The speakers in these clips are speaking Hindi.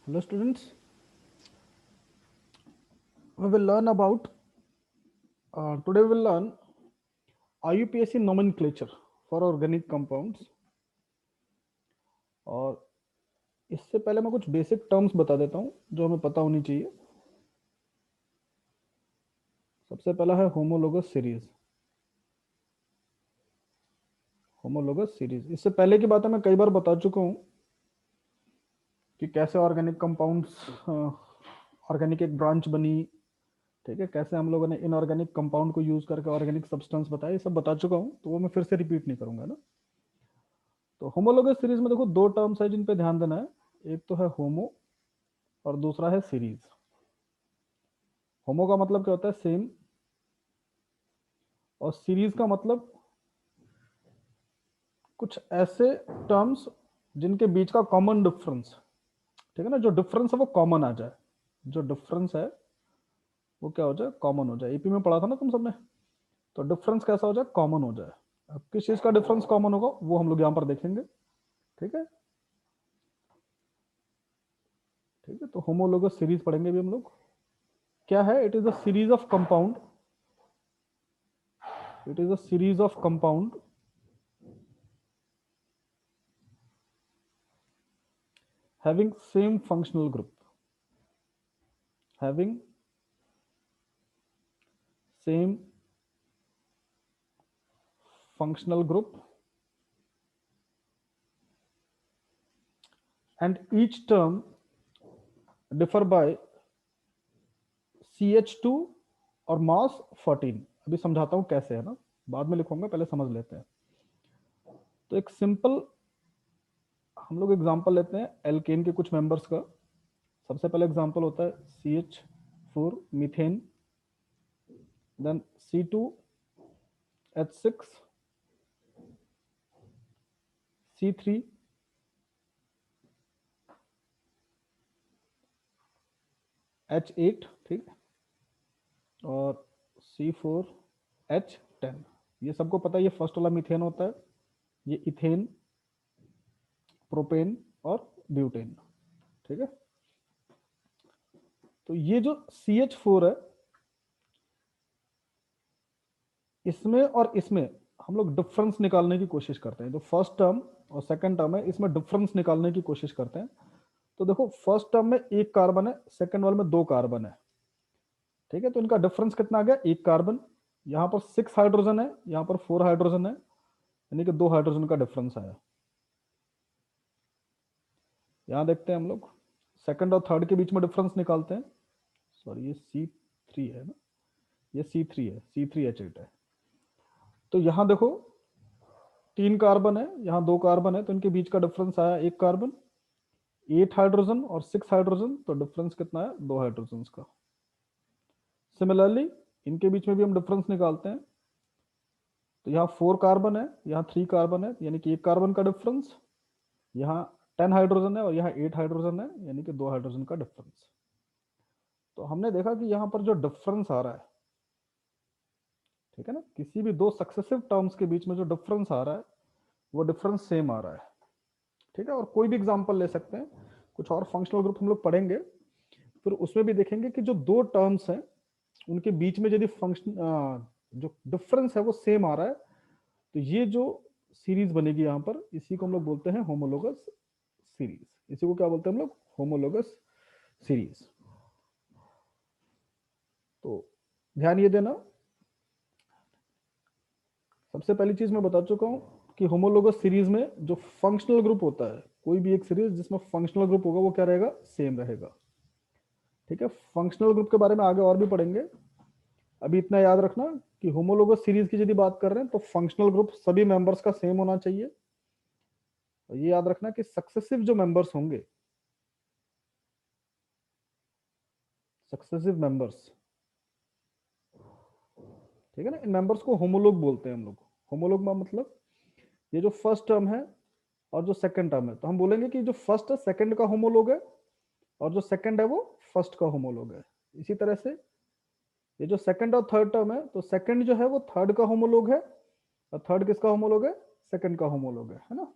Hello students, we will learn about today we will learn IUPAC nomenclature for organic compounds। और इससे पहले मैं कुछ बेसिक टर्म्स बता देता हूं जो हमें पता होनी चाहिए। सबसे पहला है होमोलोगस सीरीज। होमोलोगस सीरीज, इससे पहले की बातें मैं कई बार बता चुका हूं कि कैसे ऑर्गेनिक कंपाउंड्स, ऑर्गेनिक एक ब्रांच बनी, ठीक है, कैसे हम लोगों ने इनऑर्गेनिक कंपाउंड को यूज करके ऑर्गेनिक सब्सटेंस बताया, ये सब बता चुका हूं, तो वो मैं फिर से रिपीट नहीं करूंगा ना। तो होमोलोगस सीरीज में देखो दो टर्म्स है जिन पे ध्यान देना है। एक तो है होमो और दूसरा है सीरीज। होमो का मतलब क्या होता है? सेम। और सीरीज का मतलब कुछ ऐसे टर्म्स जिनके बीच का कॉमन डिफरेंस, ठीक है ना, जो डिफरेंस है वो कॉमन आ जाए। जो डिफरेंस है वो क्या हो जाए? कॉमन हो जाए। ईपी में पढ़ा था ना तुम सबने, तो डिफरेंस कैसा हो जाए? कॉमन हो जाए। अब किस चीज का डिफरेंस कॉमन होगा वो हम लोग यहां पर देखेंगे, ठीक है। ठीक है, तो होमोलोगस सीरीज पढ़ेंगे भी हम लोग। क्या है? It is a series of compound, it is a series of compound having same functional group, having same functional group, and each term differ by CH2 और मास 14। अभी समझाता हूं कैसे, है ना, बाद में लिखूंगा, पहले समझ लेते हैं। तो एक सिंपल हम लोग एग्जांपल लेते हैं एल्केन के कुछ मेंबर्स का। सबसे पहले एग्जांपल होता है CH4 methane, then C2H6 C3 H8, ठीक, और C4H10। ये सबको पता है, ये फर्स्ट वाला मीथेन होता है, ये इथेन, प्रोपेन और ब्यूटेन, ठीक है। तो ये जो CH4 है, इसमें और इसमें हम लोग डिफरेंस निकालने की कोशिश करते हैं। जो फर्स्ट टर्म और सेकंड टर्म है, इसमें डिफरेंस निकालने की कोशिश करते हैं। तो देखो, फर्स्ट टर्म में एक कार्बन है, सेकंड वाले में दो कार्बन है, ठीक है। तो इनका डिफरेंस कितना आ गया? एक कार्बन। यहाँ पर 6 हाइड्रोजन है, यहाँ पर 4 हाइड्रोजन है, यानी कि 2 हाइड्रोजन का डिफरेंस आया। यहाँ देखते हैं हम लोग, सेकंड और थर्ड के बीच में डिफरेंस निकालते हैं। सॉरी, ये C3 है ना, ये C3 है, C3H8 है। तो यहाँ देखो, 3 कार्बन है, यहाँ 2 कार्बन है, तो इनके बीच का डिफरेंस आया एक कार्बन। 8 हाइड्रोजन और 6 हाइड्रोजन, तो डिफरेंस कितना है? 2 हाइड्रोजन का। सिमिलरली इनके बीच में भी हम डिफरेंस निकालते हैं। तो यहाँ 4 कार्बन है, यहाँ 3 कार्बन है, यानी कि एक कार्बन का डिफरेंस। यहाँ 10 हाइड्रोजन है और यहाँ 8 हाइड्रोजन है, यानी कि 2 हाइड्रोजन का डिफरेंस। तो हमने देखा कि यहाँ पर जो डिफरेंस आ रहा है, ठीक है ना, किसी भी दो सक्सेसिव टर्म्स के बीच में जो डिफरेंस आ रहा है वो डिफरेंस सेम आ रहा है, ठीक है। और कोई भी एग्जांपल ले सकते हैं, कुछ और फंक्शनल ग्रुप हम लोग पढ़ेंगे, फिर उसमें भी देखेंगे कि जो दो टर्म्स हैं उनके बीच में यदि फंक्शन जो डिफरेंस है वो सेम आ रहा है, तो ये जो सीरीज बनेगी यहाँ पर, इसी को हम लोग बोलते हैं होमोलोगस सीरीज। इसी को क्या बोलते हैं हम लोग? Homologous series. तो ध्यान ये देना, सबसे पहली चीज मैं बता चुका हूं कि होमोलोगस सीरीज में जो फंक्शनल ग्रुप होता है, कोई भी एक सीरीज जिसमें फंक्शनल ग्रुप होगा वो क्या रहेगा? सेम रहेगा, ठीक है। फंक्शनल ग्रुप के बारे में आगे और भी पढ़ेंगे। अभी इतना याद रखना कि होमोलोगस सीरीज की यदि बात कर रहे हैं तो फंक्शनल ग्रुप सभी मेंबर्स का सेम होना चाहिए। और ये याद रखना कि सक्सेसिव जो मेंबर्स होंगे, सक्सेसिव मेंबर्स, ठीक है ना, इन मेंबर्स को होमोलोग बोलते हैं हम लोग। होमोलोग का मतलब ये जो फर्स्ट टर्म है और जो सेकंड टर्म है, तो हम बोलेंगे कि जो फर्स्ट है सेकंड का होमोलोग है, और जो सेकंड है वो फर्स्ट का होमोलोग है। इसी तरह से ये जो सेकंड और थर्ड टर्म है, तो सेकंड जो है वो थर्ड का होमोलोग है, और थर्ड किसका होमोलोग है? सेकंड का होमोलोग है ना।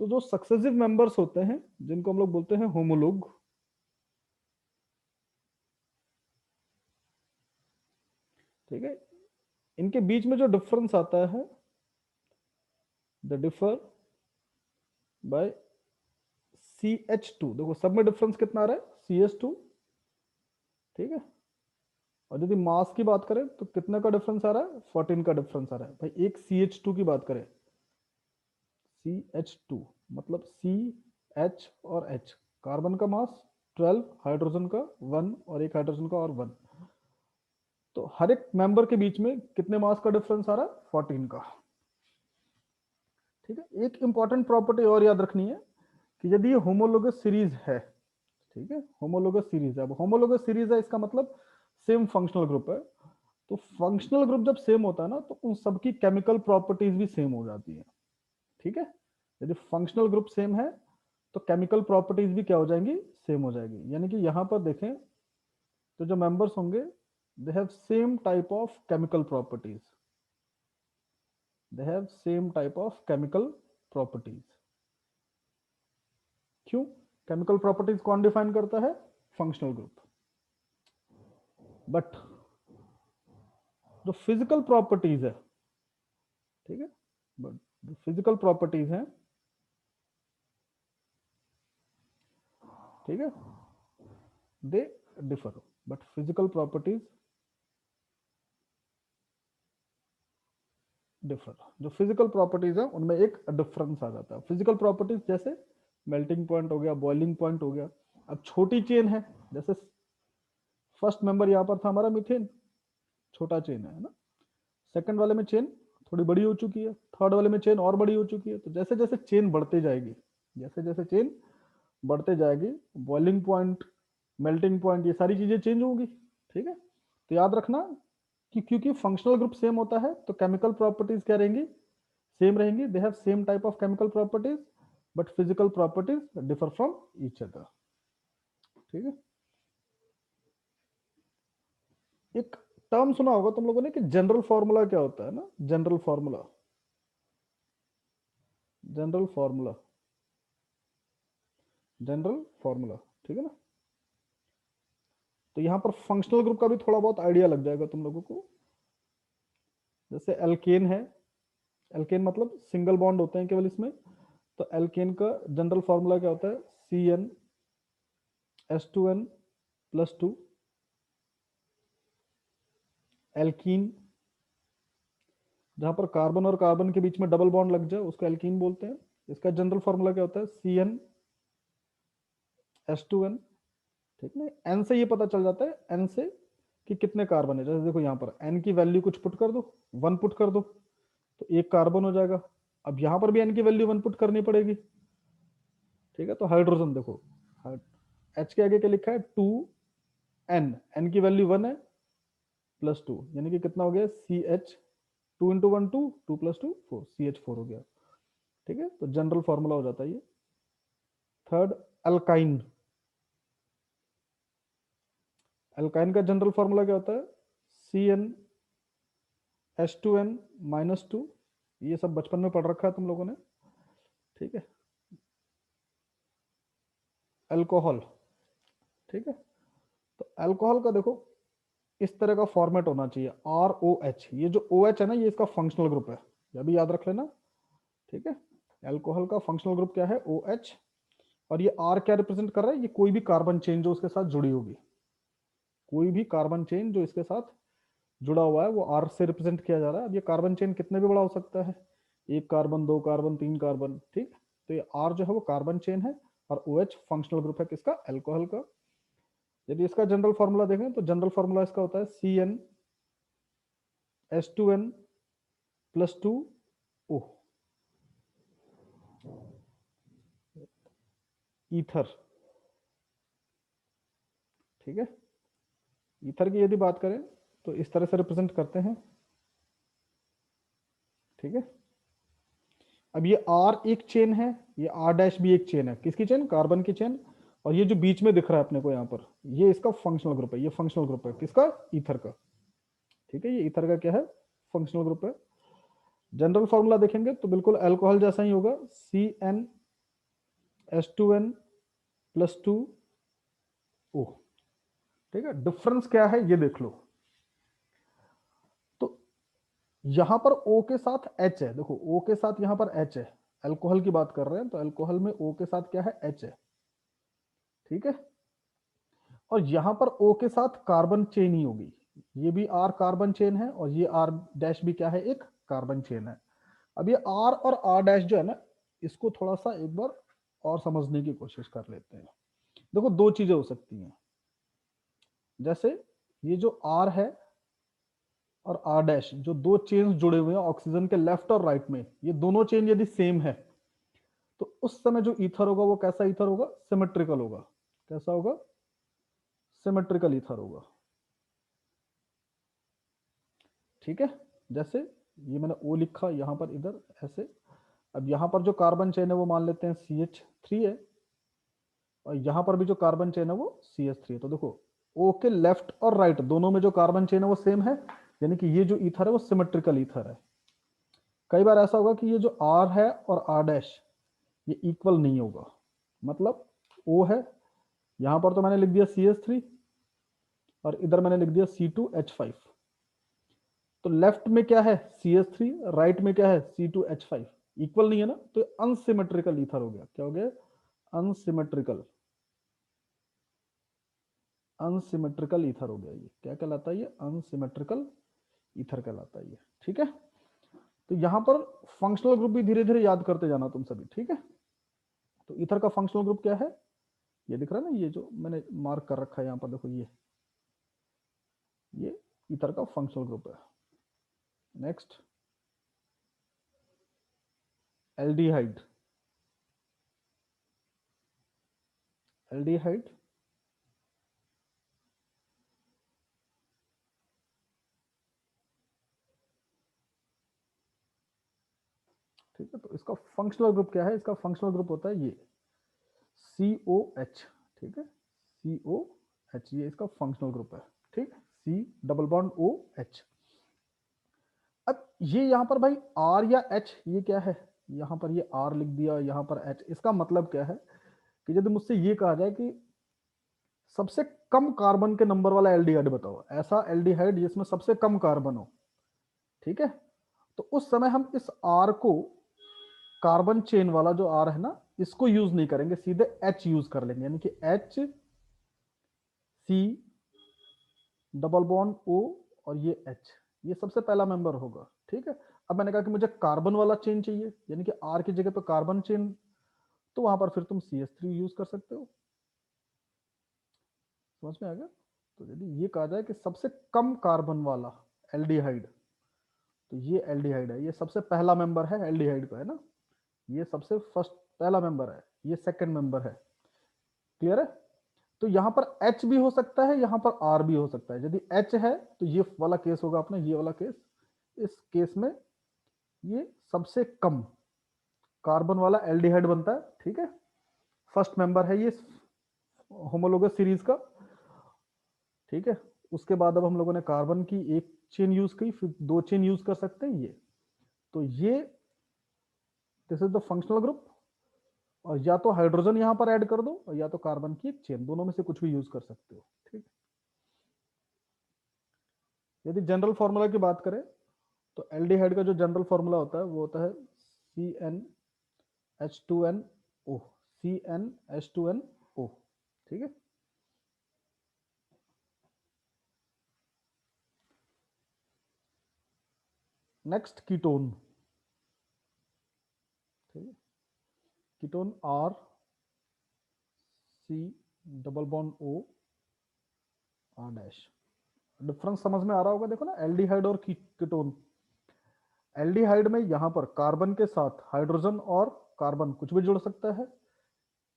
तो जो सक्सेसिव मेंबर्स होते हैं जिनको हम लोग बोलते हैं होमोलोग, ठीक है, इनके बीच में जो डिफरेंस आता है, द डिफर बाय CH2, देखो सब में डिफरेंस कितना आ रहा है, CH2, ठीक है। और यदि मास की बात करें तो कितने का डिफरेंस आ रहा है, 14 का डिफरेंस आ रहा है भाई। एक CH2 की बात करें, CH2 मतलब CH और H, कार्बन का मास 12, हाइड्रोजन का 1 और एक हाइड्रोजन का और 1, तो हर एक मेंबर के बीच में कितने मास का डिफरेंस आ रहा है, 14 का, ठीक है। एक इंपॉर्टेंट प्रॉपर्टी और याद रखनी है कि यदि ये होमोलोगस सीरीज है, ठीक है, होमोलोगस सीरीज है, अब होमोलोगस सीरीज है इसका मतलब सेम फंक्शनल ग्रुप है, तो फंक्शनल ग्रुप जब सेम होता है ना तो उन सबकी केमिकल प्रॉपर्टीज भी सेम हो जाती है, ठीक है। यदि फंक्शनल ग्रुप सेम है तो केमिकल प्रॉपर्टीज भी क्या हो जाएंगी, सेम हो जाएगी। यानी कि यहां पर देखें तो जो मेंबर्स होंगे they have same type of chemical properties, they have same type of chemical properties. क्यों, केमिकल प्रॉपर्टीज कौन डिफाइन करता है, फंक्शनल ग्रुप। बट जो फिजिकल प्रॉपर्टीज है, ठीक है, बट जो फिजिकल प्रॉपर्टीज हैं, ठीक है, they differ, but physical properties differ. जो फिजिकल प्रॉपर्टीज है उनमें एक डिफरेंस आ जाता है। फिजिकल प्रॉपर्टीज जैसे मेल्टिंग पॉइंट हो गया, बॉइलिंग पॉइंट हो गया। अब छोटी चेन है, जैसे फर्स्ट मेंबर यहां पर था हमारा मीथेन, छोटा चेन है ना, सेकंड वाले में चेन थोड़ी बड़ी हो चुकी है, थर्ड वाले में चेन और बड़ी हो चुकी है। तो जैसे जैसे चेन बढ़ते जाएगी, जैसे जैसे चेन बढ़ते जाएगी, बॉइलिंग पॉइंट, मेल्टिंग पॉइंट, ये सारी चीजें चेंज होंगी, ठीक है। तो याद रखना कि क्योंकि फंक्शनल ग्रुप सेम होता है तो केमिकल प्रॉपर्टीज क्या रहेंगी, सेम रहेंगी, they have same type of chemical properties, but physical properties differ from each other, ठीक है। एक टर्म सुना होगा तुम लोगों ने कि जनरल फॉर्मूला क्या होता है ना, general formula, general formula, general formula, ठीक है ना। तो यहां पर फंक्शनल ग्रुप का भी थोड़ा बहुत आइडिया लग जाएगा तुम लोगों को। जैसे एल्केन है, एल्केन मतलब सिंगल बॉन्ड होते हैं केवल इसमें, तो एल्केन का जनरल फॉर्मूला क्या होता है, CnH2n+2। एल्कीन, जहां पर कार्बन और कार्बन के बीच में डबल बॉन्ड लग जाए उसको एल्कीन बोलते हैं। इसका जनरल फॉर्मूला क्या होता है, CnH2n, ठीक है। एन से ये पता चल जाता है, एन से कि कितने कार्बन है। जैसे देखो यहाँ पर एन की वैल्यू कुछ पुट कर दो, 1 पुट कर दो तो एक कार्बन हो जाएगा। अब यहाँ पर भी एन की वैल्यू 1 पुट करनी पड़ेगी, ठीक है। तो हाइड्रोजन देखो, एच के आगे क्या लिखा है, 2n, एन की वैल्यू 1 है, +2, यानी कि कितना हो गया, CH, 2 × 1 2, 2 + 2 4, CH4 हो गया, ठीक है। तो जनरल फॉर्मूला हो जाता है ये। थर्ड, अल्काइन, अल्काइन का जनरल फॉर्मूला क्या होता है, CnH2n-2, ये सब बचपन में पढ़ रखा है तुम लोगों ने, ठीक है। अल्कोहल, ठीक है। तो अल्कोहल का देखो इस तरह का फॉर्मेट होना चाहिए, ROH। ये जो OH है ना, ये इसका फंक्शनल ग्रुप है, ये भी याद रख लेना, ठीक है। अल्कोहल का फंक्शनल ग्रुप क्या है, OH। और ये R क्या रिप्रेजेंट कर रहा है, ये कोई भी कार्बन चेन जो उसके साथ जुड़ी होगी, कोई भी कार्बन चेन जो इसके साथ जुड़ा हुआ है वो R से रिप्रेजेंट किया जा रहा है। अब ये कार्बन चेन कितने भी बड़ा हो सकता है, 1 कार्बन, 2 कार्बन, 3 कार्बन, ठीक। तो ये R जो है वो कार्बन चेन है और OH फंक्शनल ग्रुप है किसका, अल्कोहल का। यदि इसका जनरल फॉर्मूला देखें तो जनरल फॉर्मूला इसका होता है CnH2n+2O, ईथर, ठीक है। ईथर की यदि बात करें तो इस तरह से रिप्रेजेंट करते हैं, ठीक है। अब ये R एक चेन है, ये R' भी एक चेन है, किसकी चेन, कार्बन की चेन। और ये जो बीच में दिख रहा है अपने को यहाँ पर, ये इसका फंक्शनल ग्रुप है, ये फंक्शनल ग्रुप है किसका, ईथर का, ठीक है। ये ईथर का क्या है, फंक्शनल ग्रुप है। जनरल फॉर्मूला देखेंगे तो बिल्कुल अल्कोहल जैसा ही होगा, CnH2n+2, H2N प्लस 2O। ठीक है, डिफरेंस क्या है ये देख लो। तो यहां पर O के साथ H है, देखो O के साथ यहां पर H है, अल्कोहल की बात कर रहे हैं तो अल्कोहल में O के साथ क्या है, H है। ठीक है, और यहां पर O के साथ कार्बन चेन ही होगी, ये भी R कार्बन चेन है और ये R डैश भी क्या है, एक कार्बन चेन है। अब ये R और R डैश जो है ना, इसको थोड़ा सा एक बार और समझने की कोशिश कर लेते हैं। देखो दो चीजें हो सकती हैं, जैसे ये जो R है और R डैश, जो दो चेन्स जुड़े हुए हैं ऑक्सीजन के लेफ्ट और राइट में, ये दोनों चेन यदि सेम है तो उस समय जो ईथर होगा वो कैसा ईथर होगा, सिमेट्रिकल होगा। कैसा होगा, सिमेट्रिकल ईथर होगा। ठीक है, जैसे ये मैंने O लिखा यहां पर, इधर ऐसे। अब यहां पर जो कार्बन चेन है वो मान लेते हैं CH3 है, और यहां पर भी जो कार्बन चेन है वो CH3 है। तो देखो O के लेफ्ट और राइट दोनों में जो कार्बन चेन है वो सेम है, यानी कि ये जो ईथर है वो सिमेट्रिकल ईथर है। कई बार ऐसा होगा कि ये जो R है और R डैश ये इक्वल नहीं होगा, मतलब O है, यहां पर तो मैंने लिख दिया CH3 और इधर मैंने लिख दिया C2H5। तो लेफ्ट में क्या है CH3, राइट में क्या है C2H5, इक्वल नहीं है ना, तो अनसिमेट्रिकल ईथर हो गया। क्या हो गया, अनसिमेट्रिकल, अनसिमेट्रिकल ईथर हो गया। ये क्या कहलाता है, ये अनसिमेट्रिकल ईथर कहलाता है ये। ठीक है, तो यहां पर फंक्शनल ग्रुप भी धीरे धीरे याद करते जाना तुम सभी। ठीक है, तो ईथर का फंक्शनल ग्रुप क्या है, ये दिख रहा है ना, ये जो मैंने मार्क कर रखा है यहां पर, देखो ये ईथर का फंक्शनल ग्रुप है। Next, aldehyde. एल्डिहाइड ठीक है, तो इसका फंक्शनल ग्रुप क्या है, इसका फंक्शनल ग्रुप होता है ये COH। ठीक है, COH ये इसका फंक्शनल ग्रुप है। ठीक, C डबल बॉन्ड OH। अब ये यहां पर भाई R या H ये क्या है, यहां पर ये R लिख दिया, यहां पर H, इसका मतलब क्या है कि यदि मुझसे ये कहा जाए कि सबसे कम कार्बन के नंबर वाला एल्डिहाइड बताओ, ऐसा एल्डिहाइड जिसमें सबसे कम कार्बन हो, ठीक है, तो उस समय हम इस R को, कार्बन चेन वाला जो R है ना, इसको यूज नहीं करेंगे, सीधे H यूज कर लेंगे, यानी कि H C double bond O और ये H, ये सबसे पहला मेंबर होगा। ठीक है, अब मैंने कहा कि मुझे कार्बन वाला चेन चाहिए, यानी कि R की जगह पे कार्बन चेन, तो वहां पर फिर तुम CH3 यूज कर सकते हो। समझ में आ गया। तो यदि ये कहा जाए कि सबसे कम कार्बन वाला एल्डिहाइड, तो ये एल्डिहाइड है, ये सबसे पहला मेंबर है एल्डिहाइड का, है ना, ये सबसे फर्स्ट पहला मेंबर है, ये सेकंड मेंबर है। क्लियर है, तो यहां पर H भी हो सकता है, यहां पर R भी हो सकता है। यदि H है तो ये वाला केस होगा अपना, ये वाला केस, इस केस में ये सबसे कम कार्बन वाला एल्डिहाइड बनता है। ठीक है, फर्स्ट मेंबर है ये होमोलोगस सीरीज का। ठीक है, उसके बाद अब हम लोगों ने कार्बन की एक चेन यूज की, फिर दो चेन यूज कर सकते हैं ये, तो ये this is the functional group. और या तो हाइड्रोजन यहां पर ऐड कर दो, और या तो कार्बन की एक चेन, दोनों में से कुछ भी यूज कर सकते हो। ठीक, यदि जनरल फॉर्मूला की बात करें तो एल्डिहाइड का जो जनरल फॉर्मूला होता है वो होता है CnH2nO, CnH2nO। ठीक है, नेक्स्ट कीटोन। ठीक है, ketone R C double bond O R dash. Difference समझ में आ रहा होगा, देखो ना, एल्डिहाइड और कीटोन। एल्डिहाइड में यहां पर कार्बन के साथ हाइड्रोजन और कार्बन कुछ भी जुड़ सकता है,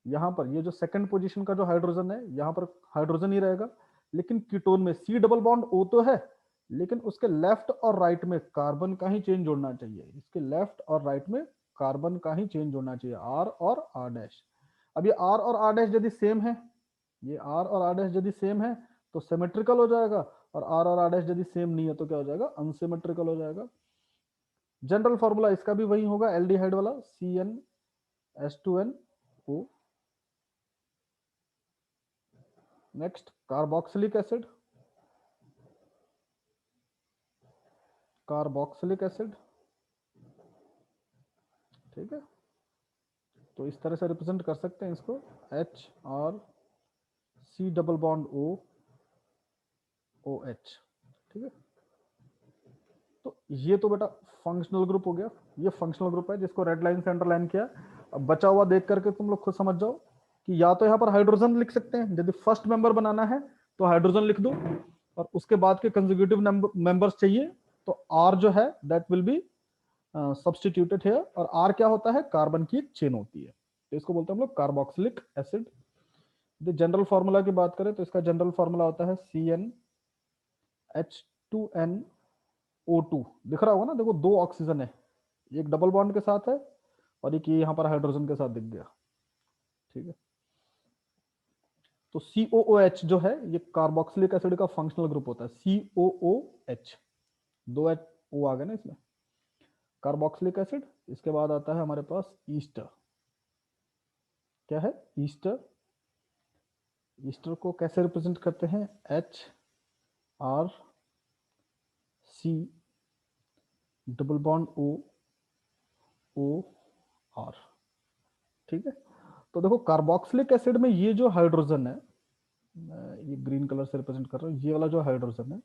यहां पर ये जो सेकंड पोजीशन का जो हाइड्रोजन है यहां पर हाइड्रोजन ही रहेगा। लेकिन कीटोन में C डबल बॉन्ड O तो है, लेकिन उसके लेफ्ट और राइट में कार्बन का ही चेन जोड़ना चाहिए, इसके लेफ्ट और राइट में कार्बन का ही चेन जोड़ना चाहिए, R और R डैश। अब ये R और R डैश यदि सेम है, ये R और R डैश यदि सेम है तो सिमेट्रिकल हो जाएगा, और R और R डैश यदि सेम नहीं है तो क्या हो जाएगा, अनसिमेट्रिकल हो जाएगा। जनरल फॉर्मूला इसका भी वही होगा, एल्डिहाइड वाला CnH2nO। Next carboxylic acid, carboxylic acid, ठीक है। तो इस तरह से रिप्रेजेंट कर सकते हैं इसको, H और C double bond O OH, ठीक है। तो ये तो बेटा फंक्शनल ग्रुप हो गया, ये फंक्शनल ग्रुप है जिसको रेड लाइन से अंडरलाइन किया। अब बचा हुआ देख करके तुम लोग खुद समझ जाओ कि या तो यहाँ पर हाइड्रोजन लिख सकते हैं, यदि फर्स्ट मेंबर बनाना है तो हाइड्रोजन लिख दो, और उसके बाद के कंसेक्यूटिव मेंबर्स चाहिए तो R जो है that will be substituted here, और R क्या होता है, कार्बन की एक चेन होती है, तो इसको बोलते हैं हम लोग कार्बोक्सिलिक एसिड। यदि जनरल फॉर्मूला की बात करें तो इसका जनरल फॉर्मूला होता है CnH2nO2, दिख रहा होगा ना, देखो दो ऑक्सीजन है, एक डबल बॉन्ड के साथ है और एक ये यहाँ पर हाइड्रोजन के साथ दिख गया, ठीक है। तो COOH जो है ये कार्बोक्सिलिक एसिड का फंक्शनल ग्रुप होता है, COOH, दो H O आ गए ना इसमें, कार्बोक्सिलिक एसिड। इसके बाद आता है हमारे पास ईस्टर, क्या है ईस्टर, ईस्टर को कैसे रिप्रेजेंट करते हैं, HRC डबल बॉन्ड OR, ठीक है। तो देखो कार्बोक्सिलिक एसिड में ये जो हाइड्रोजन है, ये ग्रीन कलर से रिप्रेजेंट कर रहा हूं, ये वाला जो हाइड्रोजन है,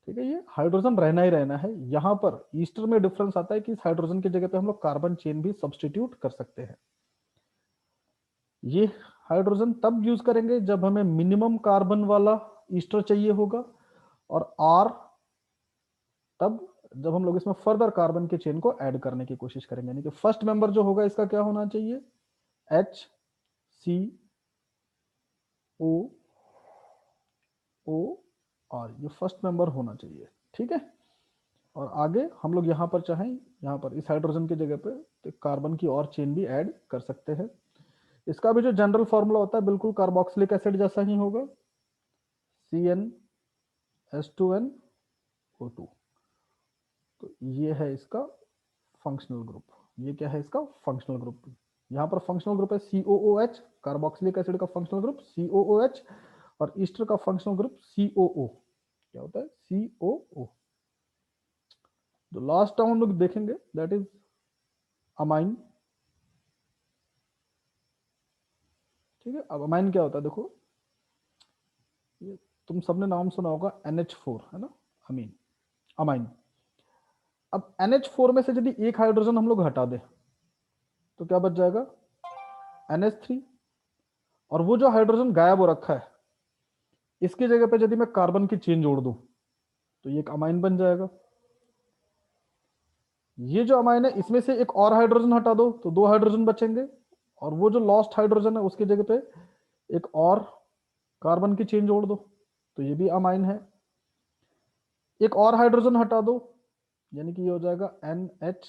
ठीक है, ये हाइड्रोजन रहना ही रहना है। यहां पर ईस्टर में डिफरेंस आता है कि इस हाइड्रोजन की जगह पे हम लोग कार्बन चेन भी सब्सटीट्यूट कर सकते हैं। ये हाइड्रोजन तब यूज करेंगे जब हमें मिनिमम कार्बन वाला ईस्टर चाहिए होगा, और आर तब जब हम लोग इसमें फर्दर कार्बन के चेन को ऐड करने की कोशिश करेंगे, यानी कि फर्स्ट मेंबर जो होगा इसका क्या होना चाहिए, HCOOR, ये फर्स्ट मेंबर होना चाहिए, ठीक है। और आगे हम लोग यहाँ पर चाहें, यहाँ पर इस हाइड्रोजन की जगह पे तो कार्बन की और चेन भी ऐड कर सकते हैं। इसका भी जो जनरल फॉर्मूला होता है बिल्कुल कार्बोक्सिलिक एसिड जैसा ही होगा, CnH2nO2। तो ये है इसका फंक्शनल ग्रुप, ये क्या है इसका फंक्शनल ग्रुप। यहाँ पर फंक्शनल ग्रुप है COOH, कार्बोक्सिलिक एसिड का फंक्शनल ग्रुप COOH, और ईस्टर का फंक्शनल ग्रुप COO, क्या होता है COO। जो लास्ट हम लोग देखेंगे दैट इज अमाइन, ठीक है। अब अमाइन क्या होता है, देखो ये तुम सबने नाम सुना होगा NH4, है ना, अमीन, अमाइन। अब NH4 में से यदि एक हाइड्रोजन हम लोग हटा दें तो क्या बच जाएगा, NH3, और वो जो हाइड्रोजन गायब हो रखा है इसकी जगह पे यदि मैं कार्बन की चेन जोड़ दूं तो ये एक अमाइन बन जाएगा। ये जो अमाइन है इसमें से एक और हाइड्रोजन हटा दो तो दो हाइड्रोजन बचेंगे, और वो जो लॉस्ट हाइड्रोजन है उसकी जगह पे एक और कार्बन की चेन जोड़ दो तो ये भी अमाइन है। एक और हाइड्रोजन हटा दो यानी कि ये हो जाएगा NH,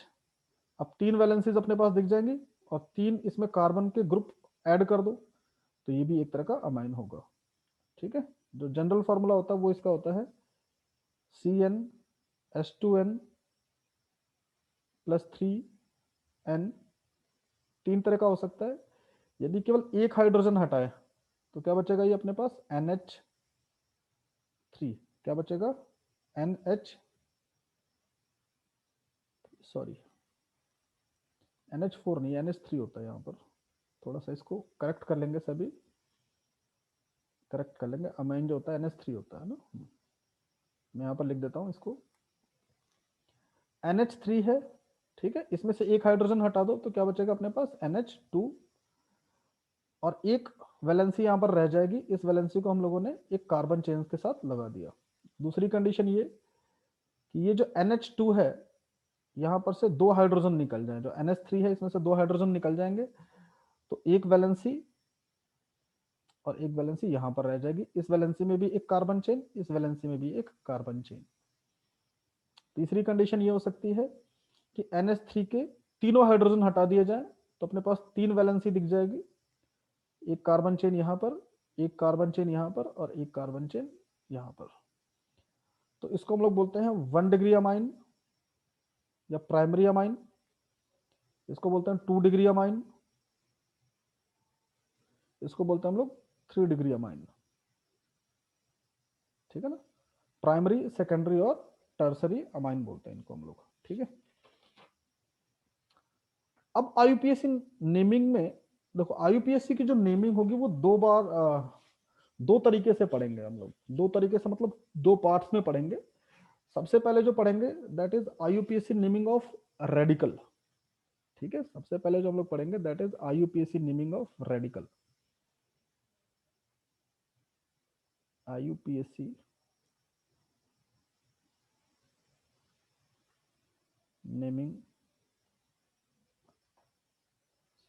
अब तीन वैलेंसीज अपने पास दिख जाएंगी, और तीन इसमें कार्बन के ग्रुप ऐड कर दो तो ये भी एक तरह का अमाइन होगा, ठीक है। जो जनरल फॉर्मूला होता है वो इसका होता है CnH2n+3n, तीन तरह का हो सकता है। यदि केवल एक हाइड्रोजन हटाए तो क्या बचेगा, ये अपने पास NH3, क्या बचेगा NH, सॉरी NH4 नहीं NH3 होता है यहाँ पर, थोड़ा सा इसको करेक्ट कर लेंगे, सभी करेक्ट कर लेंगे। अमाइन जो होता है NH3 होता है ना, मैं यहाँ पर लिख देता हूँ इसको, NH3 है, ठीक है। इसमें से एक हाइड्रोजन हटा दो तो क्या बचेगा अपने पास NH2, और एक वैलेंसी यहाँ पर रह जाएगी, इस वैलेंसी को हम लोगों ने एक कार्बन चेन के साथ लगा दिया। दूसरी कंडीशन ये कि ये जो NH2 है यहाँ पर से दो हाइड्रोजन निकल जाए, जो NH3 है इसमें से दो हाइड्रोजन निकल जाएंगे तो एक वैलेंसी और एक वैलेंसी यहाँ पर रह जाएगी, इस वैलेंसी में भी एक कार्बन चेन, इस वैलेंसी में भी एक कार्बन चेन। तीसरी कंडीशन ये हो सकती है कि NH3 के तीनों हाइड्रोजन हटा दिए जाए तो अपने पास तीन वैलेंसी दिख जाएगी, एक कार्बन चेन यहाँ पर, एक कार्बन चेन यहाँ पर, और एक कार्बन चेन यहाँ पर। तो इसको हम लोग बोलते हैं 1 डिग्री अमाइन या प्राइमरी अमाइन, इसको बोलते हैं 2 डिग्री अमाइन, इसको बोलते हैं हम लोग 3 डिग्री अमाइन। ठीक है ना, प्राइमरी, सेकेंडरी और टर्सरी अमाइन बोलते हैं इनको हम लोग, ठीक है। अब आईयूपीएसी नेमिंग में देखो, आईयूपीएसी की जो नेमिंग होगी वो दो तरीके से पढ़ेंगे हम लोग, दो तरीके से मतलब दो पार्ट्स में पढ़ेंगे। सबसे पहले जो पढ़ेंगे that is IUPAC naming of radical, ठीक है। सबसे पहले जो हम लोग पढ़ेंगे that is IUPAC naming of radical, IUPAC naming,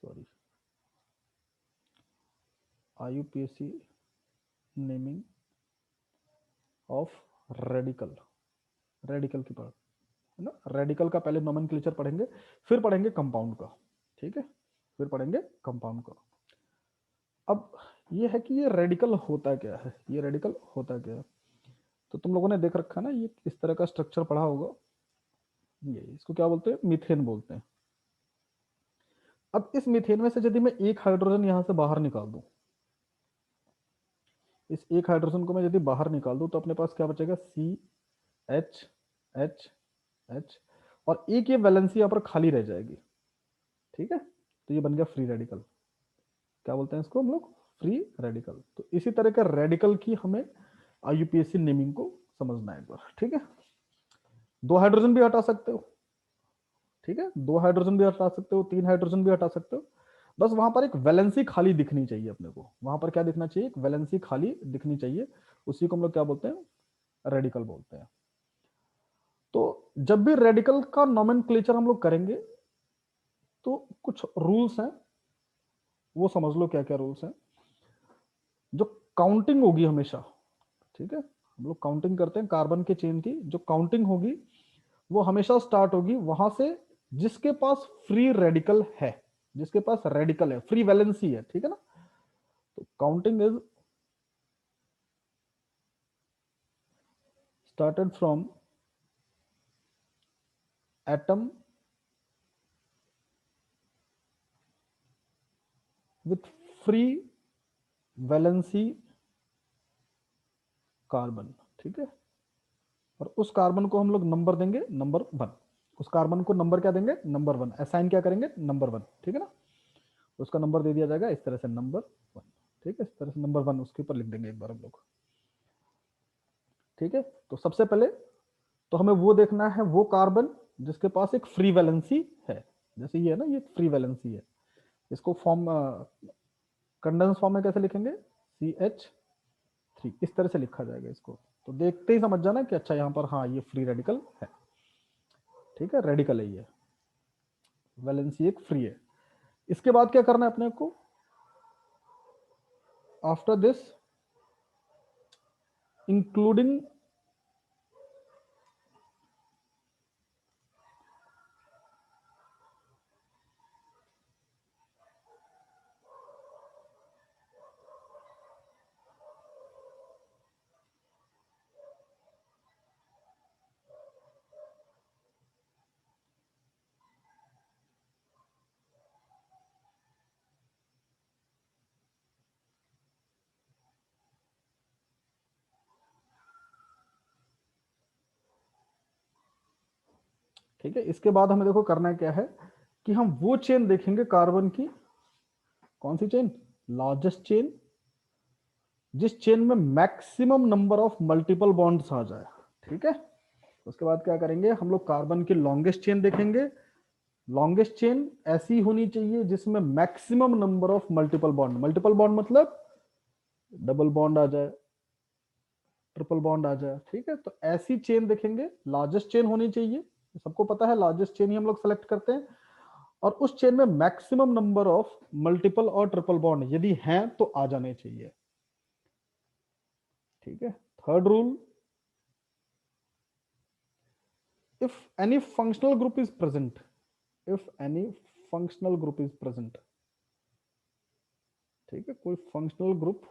sorry, IUPAC naming of radical, radical की पार्ट है ना। रेडिकल का पहले नोमेनक्लेचर पढ़ेंगे, फिर पढ़ेंगे कंपाउंड का, ठीक है, फिर पढ़ेंगे कंपाउंड का। अब ये है कि ये रेडिकल होता क्या है, ये रेडिकल होता क्या है। तो तुम लोगों ने देख रखा है ना, ये इस तरह का स्ट्रक्चर पढ़ा होगा, ये इसको क्या बोलते हैं, मीथेन बोलते हैं। अब इस मीथेन में से यदि मैं एक हाइड्रोजन यहां से बाहर निकाल दूं, इस एक हाइड्रोजन को मैं यदि बाहर निकाल दूं तो अपने पास क्या बचेगा, सी एच एच एच, और एक ये वैलेंसी यहां पर खाली रह जाएगी, ठीक है। तो ये बन गया फ्री रेडिकल, क्या बोलते हैं इसको हम लोग, फ्री रेडिकल। तो इसी तरह के रेडिकल की हमें आईयूपीएसी नेमिंग को समझना है एक बार, ठीक है। दो हाइड्रोजन भी हटा सकते हो, ठीक है, दो हाइड्रोजन भी हटा सकते हो, तीन हाइड्रोजन भी हटा सकते हो, बस वहां पर एक वैलेंसी खाली दिखनी चाहिए अपने को, वहां पर क्या दिखना चाहिए, एक वैलेंसी खाली दिखनी चाहिए, उसी को हम लोग क्या बोलते हैं, रेडिकल बोलते हैं। तो जब भी रेडिकल का नोमेनक्लेचर हम लोग करेंगे तो कुछ रूल्स हैं, वो समझ लो क्या क्या रूल्स हैं। जो काउंटिंग होगी हमेशा, ठीक है, हम लोग काउंटिंग करते हैं कार्बन के चेन की, जो काउंटिंग होगी वो हमेशा स्टार्ट होगी वहां से जिसके पास फ्री रेडिकल है, जिसके पास रेडिकल है, फ्री वैलेंसी है, ठीक है ना। तो counting is started from atom with free valency carbon, ठीक है। और उस कार्बन को हम लोग नंबर देंगे नंबर 1, उस कार्बन को नंबर क्या देंगे, नंबर 1, असाइन क्या करेंगे, नंबर 1, ठीक है ना। उसका नंबर दे दिया जाएगा इस तरह से, नंबर 1, ठीक है, इस तरह से नंबर 1 उसके ऊपर लिख देंगे एक बार हम लोग, ठीक है। तो सबसे पहले तो हमें वो देखना है वो कार्बन जिसके पास एक फ्री वैलेंसी है, जैसे ये है ना, ये फ्री वैलेंसी है। इसको फॉर्म कंडेंस फॉर्म में कैसे लिखेंगे, CH3, इस तरह से लिखा जाएगा इसको। तो देखते ही समझ जाना कि अच्छा यहाँ पर हाँ ये फ्री रेडिकल है, ठीक है, रेडिकल है, ये वैलेंसी एक फ्री है। इसके बाद क्या करना है अपने को, आफ्टर दिस इंक्लूडिंग ठीक है, इसके बाद हमें देखो करना क्या है कि हम वो चेन देखेंगे कार्बन की, कौन सी चेन, लार्जेस्ट चेन, जिस चेन में maximum number of multiple bonds आ जाए, ठीक है। उसके बाद क्या करेंगे हम लोग, कार्बन की लॉन्गेस्ट चेन देखेंगे। लॉन्गेस्ट चेन ऐसी होनी चाहिए जिसमें maximum number of multiple bond, multiple bond मतलब डबल बॉन्ड आ जाए, ट्रिपल बॉन्ड आ जाए, ठीक है। तो ऐसी चेन देखेंगे, लार्जेस्ट चेन होनी चाहिए, सबको पता है लार्जेस्ट चेन ही हम लोग सेलेक्ट करते हैं। और उस चेन में मैक्सिमम नंबर ऑफ मल्टीपल और ट्रिपल बॉन्ड यदि हैं तो आ जाने चाहिए, ठीक है। Third rule, if any functional group is present, if any functional group is present, ठीक है, कोई फंक्शनल ग्रुप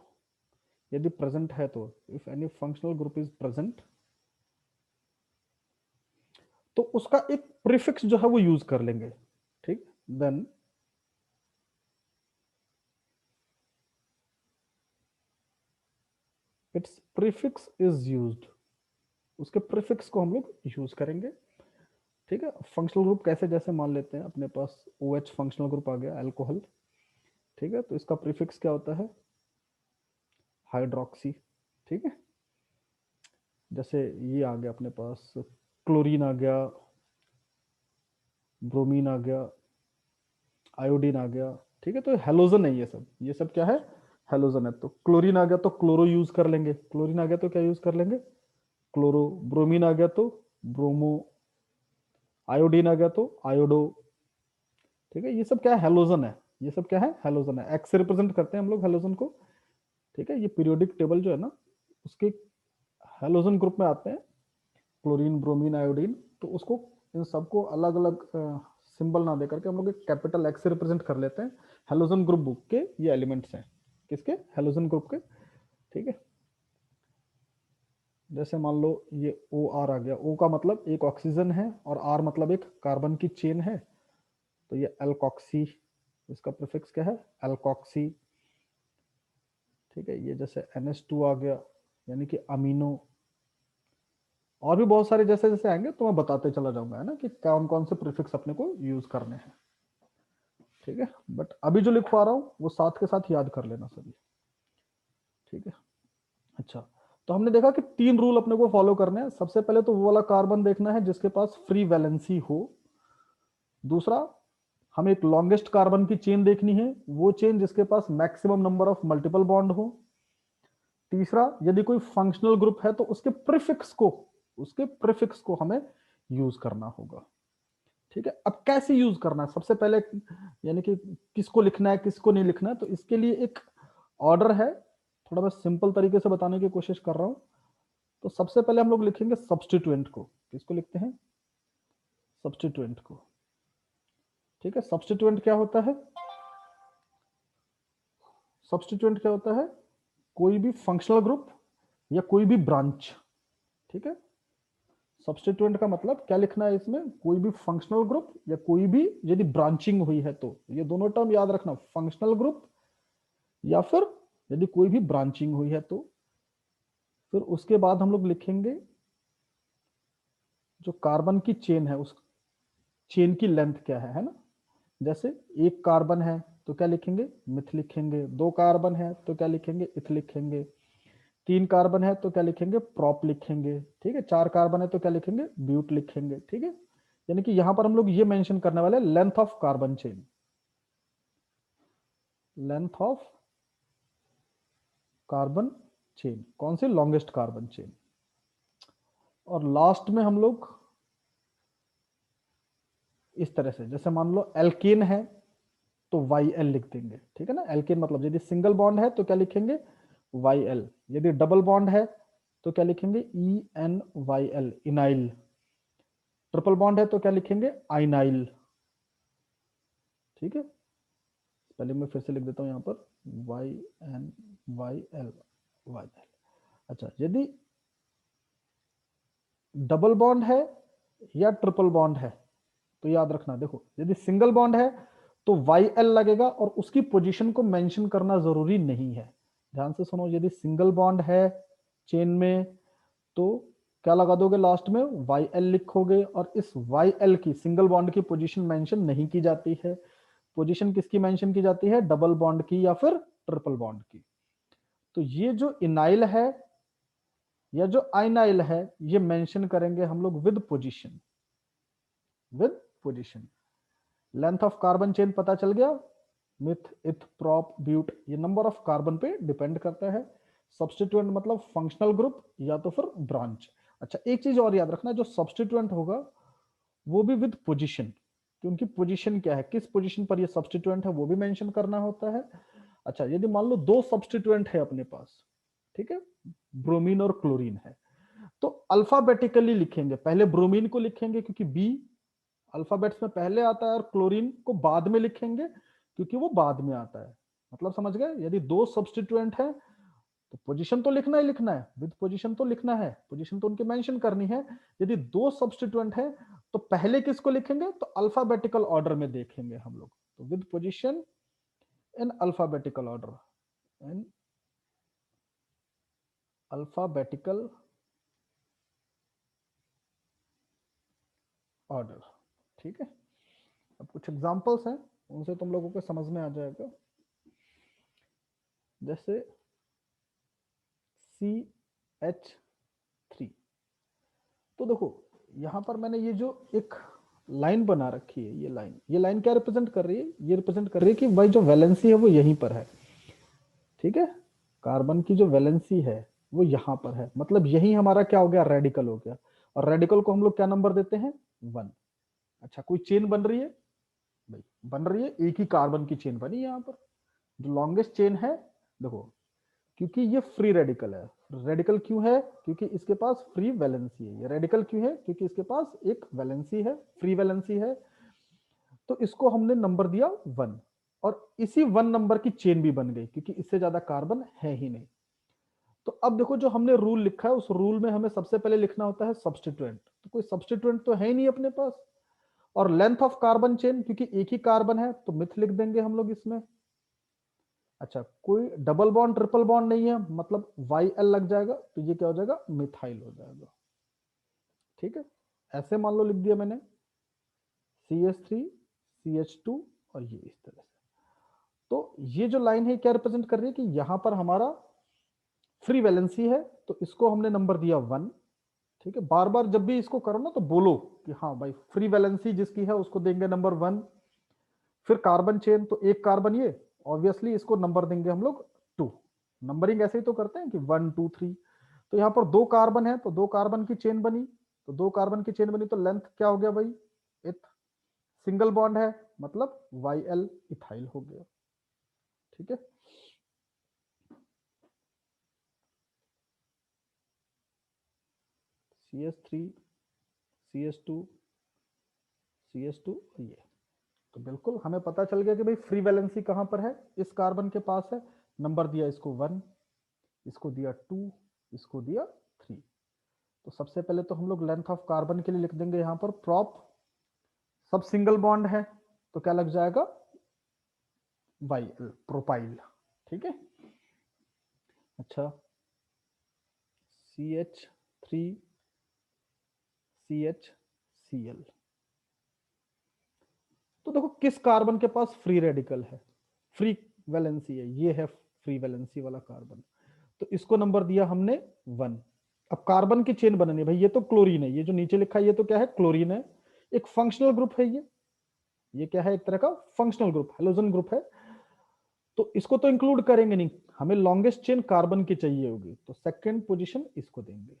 यदि प्रेजेंट है तो, if any functional group is present, तो उसका एक प्रीफिक्स जो है वो यूज कर लेंगे, ठीक। Then its prefix is used, उसके प्रीफिक्स को हम लोग यूज करेंगे। ठीक है, फंक्शनल ग्रुप कैसे, जैसे मान लेते हैं अपने पास OH फंक्शनल ग्रुप आ गया, अल्कोहल। ठीक है, तो इसका प्रीफिक्स क्या होता है, हाइड्रोक्सी। ठीक है, जैसे ये आ गया अपने पास, क्लोरीन आ गया, ब्रोमीन आ गया, आयोडीन आ गया। ठीक है, तो हेलोजन है ये सब क्या है, हेलोजन है। तो क्लोरीन आ गया तो क्लोरो यूज कर लेंगे, क्लोरीन आ गया तो क्या यूज कर लेंगे, क्लोरो। ब्रोमीन आ गया तो ब्रोमो, आयोडीन आ गया तो आयोडो। ठीक है, ये सब क्या है, हेलोजन है। ये सब क्या है, हेलोजन है। एक्स से रिप्रेजेंट करते हैं हम लोग हेलोजन को। ठीक है, ये पीरियोडिक टेबल जो है ना, उसके हेलोजन ग्रुप में आते हैं, क्लोरीन, ब्रोमीन, आयोडीन। तो उसको, इन सबको अलग अलग सिंबल ना दे करके हम लोग एक कैपिटल एक्स से रिप्रेजेंट कर लेते हैं। हेलोजन ग्रुप बुक के ये एलिमेंट्स हैं, किसके, हेलोजन ग्रुप के। ठीक है, जैसे मान लो ये ओ आर आ गया, ओ का मतलब एक ऑक्सीजन है और आर मतलब एक कार्बन की चेन है, तो ये एल्कॉक्सी, इसका प्रीफिक्स क्या है, एल्कॉक्सी। ठीक है, ये जैसे NH2 आ गया, यानी कि अमीनो। और भी बहुत सारे जैसे जैसे आएंगे तो मैं बताते चला जाऊंगा, है ना, कि कौन कौन से प्रीफिक्स अपने को यूज करने हैं। ठीक है, बट अभी जो लिखवा रहा हूं वो साथ के साथ याद कर लेना सभी। ठीक है, अच्छा, तो हमने देखा कि 3 रूल अपने को फॉलो करने हैं। सबसे पहले तो वो वाला कार्बन देखना है जिसके पास फ्री वैलेंसी हो। दूसरा, हमें एक लॉन्गेस्ट कार्बन की चेन देखनी है, वो चेन जिसके पास maximum number of multiple bond हो। तीसरा, यदि कोई फंक्शनल ग्रुप है तो उसके प्रीफिक्स को हमें यूज करना होगा। ठीक है, अब कैसे यूज करना है, सबसे पहले यानी कि किसको लिखना है किसको नहीं लिखना है, तो इसके लिए एक ऑर्डर है। थोड़ा मैं सिंपल तरीके से बताने की कोशिश कर रहा हूं। तो सबसे पहले हम लोग लिखेंगे सब्स्टिट्यूएंट को। किसको लिखते हैं, सब्स्टिट्यूएंट को। ठीक है, सब्स्टिट्यूएंट क्या होता है, सब्स्टिट्यूएंट क्या होता है, कोई भी फंक्शनल ग्रुप या कोई भी ब्रांच। ठीक है, सब्स्टिट्यूएंट का मतलब क्या लिखना है इसमें, कोई भी फंक्शनल ग्रुप या कोई भी यदि ब्रांचिंग हुई है, तो ये दोनों टर्म याद रखना, फंक्शनल ग्रुप या फिर यदि कोई भी ब्रांचिंग हुई है तो। फिर उसके बाद हम लोग लिखेंगे जो कार्बन की चेन है, उस चेन की लेंथ क्या है ना। जैसे एक कार्बन है तो क्या लिखेंगे, मिथ लिखेंगे। 2 कार्बन है तो क्या लिखेंगे, इथ लिखेंगे। 3 कार्बन है तो क्या लिखेंगे, प्रॉप लिखेंगे। ठीक है, 4 कार्बन है तो क्या लिखेंगे, ब्यूट लिखेंगे। ठीक है, यानी कि यहां पर हम लोग ये मेंशन करने वाले length of carbon chain, length of carbon chain, कौन सी, लॉन्गेस्ट कार्बन चेन। और लास्ट में हम लोग इस तरह से, जैसे मान लो एल्केन है तो YL लिख देंगे। ठीक है ना, एल्केन मतलब यदि सिंगल बॉन्ड है तो क्या लिखेंगे, YL। यदि डबल बॉन्ड है तो क्या लिखेंगे, ENYL, इनाइल। ट्रिपल बॉन्ड है तो क्या लिखेंगे, आइनाइल। ठीक है, पहले मैं फिर से लिख देता हूं यहां पर, YNYL, YL। अच्छा, यदि डबल बॉन्ड है या ट्रिपल बॉन्ड है तो याद रखना, देखो यदि सिंगल बॉन्ड है तो YL लगेगा और उसकी पोजीशन को मेंशन करना जरूरी नहीं है। ध्यान से सुनो, यदि सिंगल बॉन्ड है चेन में तो क्या लगा दोगे, लास्ट में YL लिखोगे, और इस YL की, सिंगल बॉन्ड की पोजीशन मेंशन नहीं की जाती है। पोजीशन किसकी मेंशन की जाती है, डबल बॉन्ड की या फिर ट्रिपल बॉन्ड की। तो ये जो इनाइल है या जो आइनाइल है, ये मेंशन करेंगे हम लोग with position, with position. Length of carbon chain पता चल गया, मिथ, इथ, प्रॉप, ब्यूट, ये नंबर ऑफ कार्बन पे डिपेंड करता है। सब्स्टिट्यूएंट मतलब फंक्शनल ग्रुप या तो फिर ब्रांच। अच्छा, एक चीज और याद रखना, जो सब्स्टिट्यूएंट होगा वो भी विद पोजीशन, कि उनकी पोजीशन क्या है, किस पोजीशन पर ये सब्स्टिट्यूएंट है वो भी मेंशन करना होता है। अच्छा, यदि मान लो 2 सब्स्टिट्यूएंट है अपने पास, ठीक है, ब्रोमीन और क्लोरीन है, तो अल्फाबेटिकली लिखेंगे। पहले ब्रोमीन को लिखेंगे क्योंकि बी अल्फाबेट्स में पहले आता है, और क्लोरीन को बाद में लिखेंगे क्योंकि वो बाद में आता है। मतलब समझ गए, यदि 2 सब्स्टिट्यूएंट है तो पोजीशन तो लिखना ही लिखना है, विद पोजीशन तो लिखना है, पोजीशन तो उनकी मेंशन करनी है। यदि 2 सब्स्टिट्यूएंट है तो पहले किसको लिखेंगे, तो अल्फाबेटिकल ऑर्डर में देखेंगे हम लोग, तो with position in alphabetical order, in alphabetical order. ठीक है, अब कुछ एग्जांपल्स हैं, उनसे तुम लोगों को समझ में आ जाएगा। जैसे CH3, तो देखो यहां पर मैंने ये जो एक लाइन बना रखी है, ये लाइन क्या रिप्रेजेंट कर रही है? ये रिप्रेजेंट कर रही है कि भाई जो वैलेंसी है वो यहीं पर है। ठीक है, कार्बन की जो वैलेंसी है वो यहां पर है, मतलब यही हमारा क्या हो गया? रेडिकल हो गया। और रेडिकल को हम लोग क्या नंबर देते हैं? 1। अच्छा, कोई चेन बन रही है भाई? बन रही है, एक ही कार्बन की चेन बनी यहाँ पर। जो लॉन्गेस्ट चेन है, देखो, क्योंकि ये फ्री रेडिकल है। रेडिकल क्यों है? क्योंकि इसके पास फ्री वैलेंसी है। ये रेडिकल क्यों है? क्योंकि इसके पास एक वैलेंसी है, फ्री वैलेंसी है। तो इसको हमने नंबर दिया 1, और इसी 1 नंबर की चेन भी बन गई, क्योंकि इससे ज्यादा कार्बन है ही नहीं। तो अब देखो, जो हमने रूल लिखा है, उस रूल में हमें सबसे पहले लिखना होता है सब्स्टिट्यूएंट। तो कोई सब्स्टिट्यूएंट तो है ही नहीं अपने पास। और लेंथ ऑफ कार्बन चेन, क्योंकि एक ही कार्बन है तो मिथ लिख देंगे हम लोग इसमें। अच्छा, कोई डबल बॉन्ड ट्रिपल बॉन्ड नहीं है, मतलब YL लग जाएगा, तो ये क्या हो जाएगा? मिथाइल हो जाएगा। ठीक है, ऐसे मान लो लिख दिया मैंने CH3 CH2, और ये इस तरह से। तो ये जो लाइन है क्या रिप्रेजेंट कर रही है? कि यहां पर हमारा फ्री वैलेंसी है, तो इसको हमने नंबर दिया 1। ठीक है, बार बार जब भी इसको करो ना तो बोलो कि हाँ भाई, फ्री वैलेंसी जिसकी है उसको देंगे नंबर 1। फिर कार्बन चेन, तो एक कार्बन ये, ऑब्वियसली इसको नंबर देंगे हम लोग 2। नंबरिंग ऐसे ही तो करते हैं कि 1 2 3। तो यहाँ पर 2 कार्बन है, तो 2 कार्बन की चेन बनी। तो 2 कार्बन की चेन बनी, तो लेंथ क्या हो गया भाई? इथ। सिंगल बॉन्ड है, मतलब YL इथाइल हो गया। ठीक है, CH3 CH2 CH2, ये। तो बिल्कुल हमें पता चल गया कि भाई फ्री वैलेंसी कहां पर है? इस कार्बन के पास है। नंबर दिया इसको 1, इसको दिया 2, इसको दिया 3। तो सबसे पहले तो हम लोग लेंथ ऑफ कार्बन के लिए लिख देंगे यहां पर प्रॉप। सब सिंगल बॉन्ड है, तो क्या लग जाएगा? YL, propyl. ठीक है, अच्छा, CH3 CHCl। तो देखो किस कार्बन के पास फ्री रेडिकल है, फ्री वैलेंसी है? ये है फ्री वैलेंसी वाला कार्बन। तो इसको नंबर दिया हमने 1। अब कार्बन की चेन बननी है भाई, ये तो क्लोरीन है, ये जो नीचे लिखा है ये तो क्या है? क्लोरीन है। एक फंक्शनल ग्रुप है ये क्या है? एक तरह का फंक्शनल ग्रुप, हेलोजन ग्रुप है। तो इसको तो इंक्लूड करेंगे नहीं, हमें लॉन्गेस्ट चेन कार्बन की चाहिए होगी, तो सेकंड पोजीशन इसको देंगे।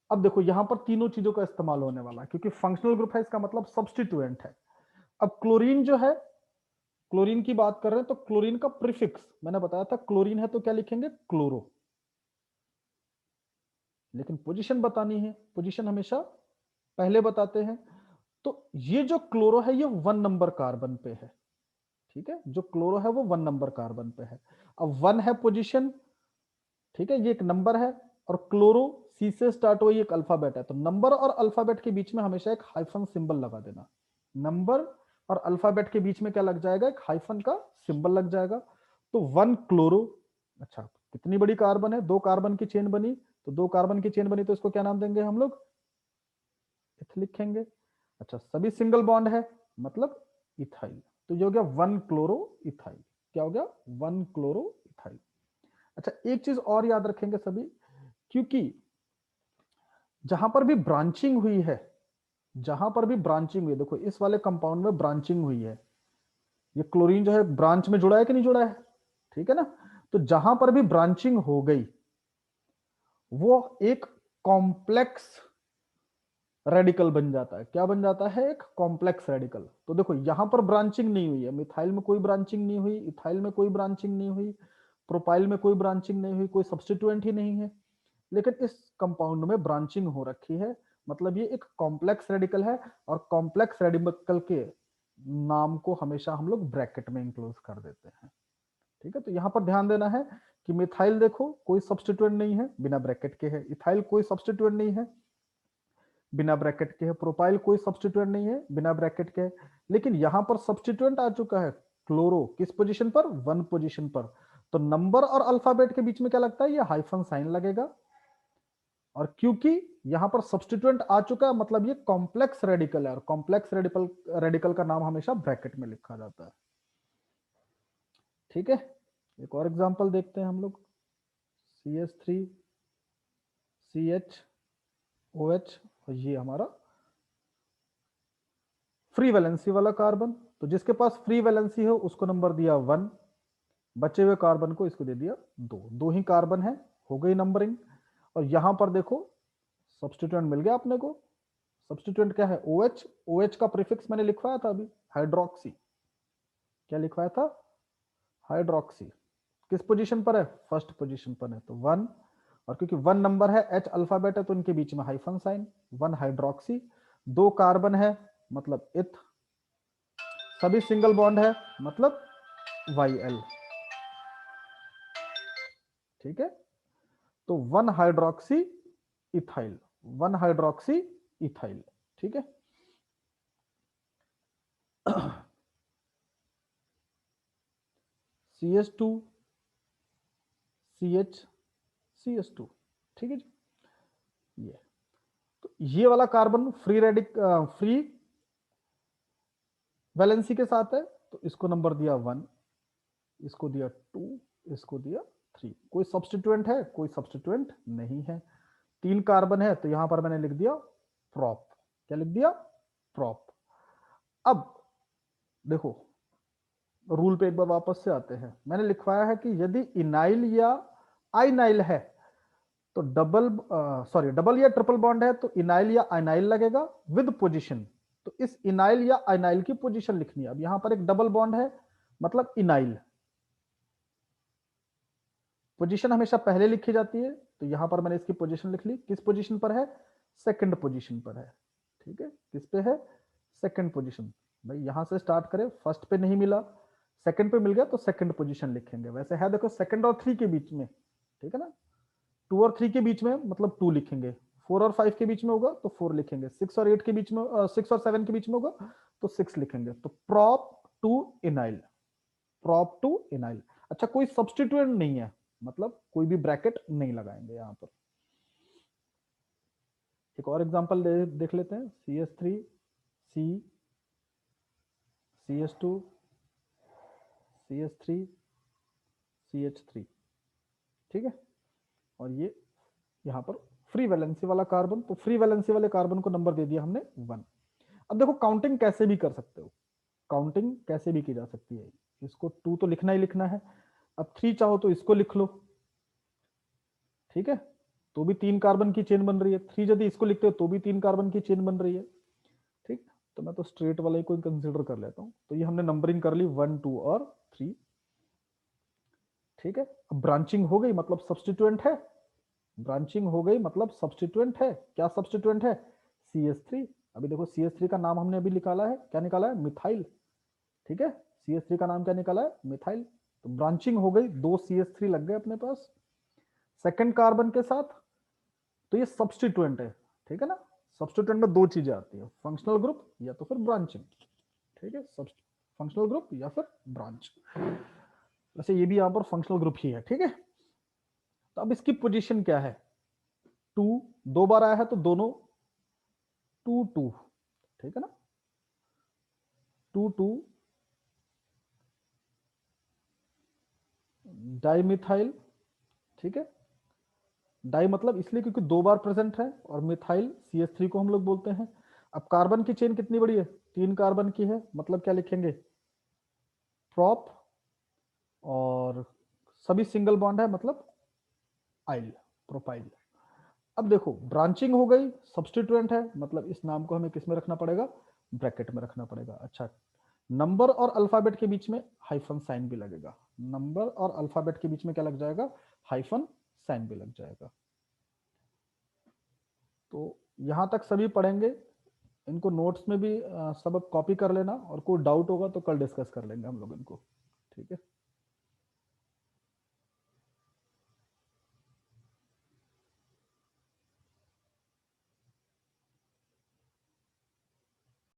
अब देखो यहां पर तीनों चीजों का इस्तेमाल होने वाला है, क्योंकि फंक्शनल ग्रुप है, इसका मतलब सब्स्टिट्यूएंट है। अब क्लोरीन जो है, क्लोरीन की बात कर रहे हैं, तो क्लोरीन का प्रीफिक्स मैंने बताया था, क्लोरीन है तो क्या लिखेंगे? क्लोरो। लेकिन पोजीशन बतानी है, पोजीशन हमेशा पहले बताते हैं। तो ये जो क्लोरो है ये 1 नंबर कार्बन पे है। ठीक है, जो क्लोरो है वो 1 नंबर कार्बन पे है। अब 1 है पोजीशन, ठीक है, ये एक नंबर है। और क्लोरो सी से स्टार्ट हुई, एक अल्फाबेट है, तो नंबर और अल्फाबेट के बीच में हमेशा एक हाइफन सिंबल लगा देना। नंबर और अल्फाबेट के बीच में क्या लग जाएगा? एक हाइफन का सिंबल लग जाएगा। तो 1 क्लोरो। अच्छा, कितनी बड़ी कार्बन है? 2 कार्बन की चेन बनी, तो 2 कार्बन की चेन बनी, तो इसको क्या नाम देंगे हम लोग? इथ लिखेंगे। अच्छा, सभी सिंगल बॉन्ड है, मतलब इथाइल। तो ये हो गया 1 क्लोरो इथाइल। क्या हो गया? 1 क्लोरो इथाइल। अच्छा, एक चीज और याद रखेंगे सभी, क्योंकि जहां पर भी ब्रांचिंग हुई है, जहां पर भी ब्रांचिंग हुई, देखो इस वाले कंपाउंड में ब्रांचिंग हुई है, ये क्लोरीन जो है ब्रांच में जुड़ा है कि नहीं जुड़ा है? ठीक है ना? तो जहां पर भी ब्रांचिंग हो गई, वो एक कॉम्प्लेक्स रेडिकल बन जाता है। क्या बन जाता है? एक कॉम्प्लेक्स रेडिकल। तो देखो यहां पर ब्रांचिंग नहीं हुई है, मिथाइल में कोई ब्रांचिंग नहीं हुई, इथाइल में कोई ब्रांचिंग नहीं हुई, प्रोपाइल में कोई ब्रांचिंग नहीं हुई, कोई सब्स्टिट्यूएंट ही नहीं है। लेकिन इस कंपाउंड में ब्रांचिंग हो रखी है, मतलब ये एक कॉम्प्लेक्स रेडिकल है। और कॉम्प्लेक्स रेडिकल के नाम को हमेशा हम लोग ब्रैकेट में इंक्लोज कर देते हैं। ठीक है, तो यहां पर ध्यान देना है कि मिथाइल देखो कोई सब्स्टिट्यूएंट नहीं है, बिना ब्रैकेट के है। इथाइल कोई सब्स्टिट्यूएंट नहीं है, बिना ब्रैकेट के है। प्रोपाइल कोई सब्स्टिट्यूएंट नहीं है, बिना ब्रैकेट के है। लेकिन यहां पर सब्स्टिट्यूएंट आ चुका है क्लोरो, किस पोजीशन पर? 1 पोजीशन पर। तो नंबर और अल्फाबेट के बीच में क्या लगता है, ये हाइफन साइन लगेगा। और क्योंकि यहां पर सब्स्टिट्यूएंट आ चुका है, मतलब ये कॉम्प्लेक्स रेडिकल है, और कॉम्प्लेक्स रेडिकल का नाम हमेशा ब्रैकेट में लिखा जाता है। ठीक है, एक और एग्जांपल देखते हैं हम लोग। CH3 CHOH, और ये हमारा फ्री वैलेंसी वाला कार्बन। तो जिसके पास फ्री वैलेंसी हो उसको नंबर दिया 1, बचे हुए कार्बन को इसको दे दिया 2। दो ही कार्बन है, हो गई नंबरिंग। और यहां पर देखो सब्स्टिट्यूएंट मिल गया अपने को। सब्स्टिट्यूएंट क्या है, OH। OH का प्रीफिक्स मैंने लिखवाया था अभी, हाइड्रोक्सी। क्या लिखवाया था, हाइड्रोक्सी। किस पोजीशन पर है, फर्स्ट पोजीशन पर है, तो 1। और क्योंकि 1 नंबर है, H अल्फाबेट है, तो इनके बीच में हाइफन साइन, 1 हाइड्रोक्सी। 2 कार्बन है मतलब इथ, सभी सिंगल बॉन्ड है मतलब YL। ठीक है, तो 1 हाइड्रोक्सी इथाइल, 1 हाइड्रोक्सी इथाइल। ठीक है, CH2 CH CH2। ठीक है जी, ये तो ये वाला कार्बन फ्री वैलेंसी के साथ है, तो इसको नंबर दिया 1, इसको दिया 2, इसको दिया 3। कोई सब्स्टिट्यूएंट है, कोई सब्स्टिट्यूएंट नहीं है। 3 कार्बन है, तो यहां पर मैंने लिख दिया प्रॉप। क्या लिख दिया, प्रॉप। अब देखो रूल पे एक बार वापस से आते हैं। मैंने लिखवाया है कि यदि इनाइल या आइनाइल है तो डबल या ट्रिपल बॉन्ड है तो इनाइल या आइनाइल लगेगा विद पोजीशन। तो इस इनाइल या आइनाइल की पोजीशन लिखनी है। अब यहां पर एक डबल बॉन्ड है मतलब इनाइल, पोजीशन हमेशा पहले लिखी जाती है, तो यहां पर मैंने इसकी पोजीशन लिख ली। किस पोजीशन पर है, सेकंड पोजीशन पर है। ठीक है, किस पे है, सेकंड पोजीशन। भाई यहां से स्टार्ट करें, फर्स्ट पे नहीं मिला, सेकंड पे मिल गया तो सेकंड पोजीशन लिखेंगे। वैसे है देखो सेकंड और 3 के बीच में, ठीक है ना, 2 और 3 के बीच में मतलब 2 लिखेंगे, 4 और 5 के बीच में होगा तो 4 लिखेंगे, 6 और 8 के बीच में 6 और 7 के बीच में होगा तो 6 लिखेंगे। तो प्रॉप टू इनाइल, प्रॉप टू इनाइल। अच्छा, कोई सब्स्टिट्यूएंट नहीं है, मतलब कोई भी ब्रैकेट नहीं लगाएंगे यहां पर। एक और एग्जांपल देख लेते हैं। CH3 C CH2 CH3 CH3। ठीक है, और ये यहां पर फ्री वैलेंसी वाला कार्बन, तो फ्री वैलेंसी वाले कार्बन को नंबर दे दिया हमने 1। अब देखो काउंटिंग कैसे भी कर सकते हो, काउंटिंग कैसे भी की जा सकती है। इसको 2 तो लिखना ही लिखना है। अब 3 चाहो तो इसको लिख लो, ठीक है, तो भी 3 कार्बन की चेन बन रही है। 3 यदि इसको लिखते हो तो भी 3 कार्बन की चेन बन रही है। ठीक, तो मैं तो स्ट्रेट वाले को कंसीडर कर लेता हूं। तो ये हमने नंबरिंग कर ली 1 2 और 3। ठीक है, अब ब्रांचिंग हो गई मतलब सब्स्टिट्यूएंट है, ब्रांचिंग हो गई मतलब सब्स्टिट्यूएंट है। क्या सब्स्टिट्यूएंट है, CH3। अभी देखो CH3 का नाम हमने अभी निकाला है, क्या निकाला है, मिथाइल। ठीक है, CH3 का नाम क्या निकाला है, मिथाइल। तो ब्रांचिंग हो गई, 2 CH3 लग गए अपने पास सेकंड कार्बन के साथ। तो ये सब्स्टिट्यूएंट है, ठीक है ना। सब्स्टिट्यूएंट में 2 चीजें आती है, फंक्शनल ग्रुप या तो फिर ब्रांचिंग। ठीक है, फंक्शनल ग्रुप या फिर ब्रांच। वैसे ये भी यहां पर फंक्शनल ग्रुप ही है। ठीक है, तो अब इसकी पोजीशन क्या है, 2 2 बार आया है तो दोनों 2 2। ठीक है ना, 2 2 डाइमिथाइल। ठीक है, डाई मतलब इसलिए क्योंकि 2 बार प्रेजेंट है, और मिथाइल CH3 को हम लोग बोलते हैं। अब कार्बन की चेन कितनी बड़ी है, 3 कार्बन की है, मतलब क्या लिखेंगे, प्रॉप, और सभी सिंगल बॉन्ड है मतलब आइल, प्रोपाइल। अब देखो ब्रांचिंग हो गई, सब्स्टिट्यूएंट है, मतलब इस नाम को हमें किस में रखना पड़ेगा, ब्रैकेट में रखना पड़ेगा। अच्छा, नंबर और अल्फाबेट के बीच में हाइफन साइन भी लगेगा, नंबर और अल्फाबेट के बीच में क्या लग जाएगा, हाइफन साइन भी लग जाएगा। तो यहां तक सभी पढ़ेंगे, इनको नोट्स में भी सब कॉपी कर लेना, और कोई डाउट होगा तो कल डिस्कस कर लेंगे हम लोग इनको। ठीक है।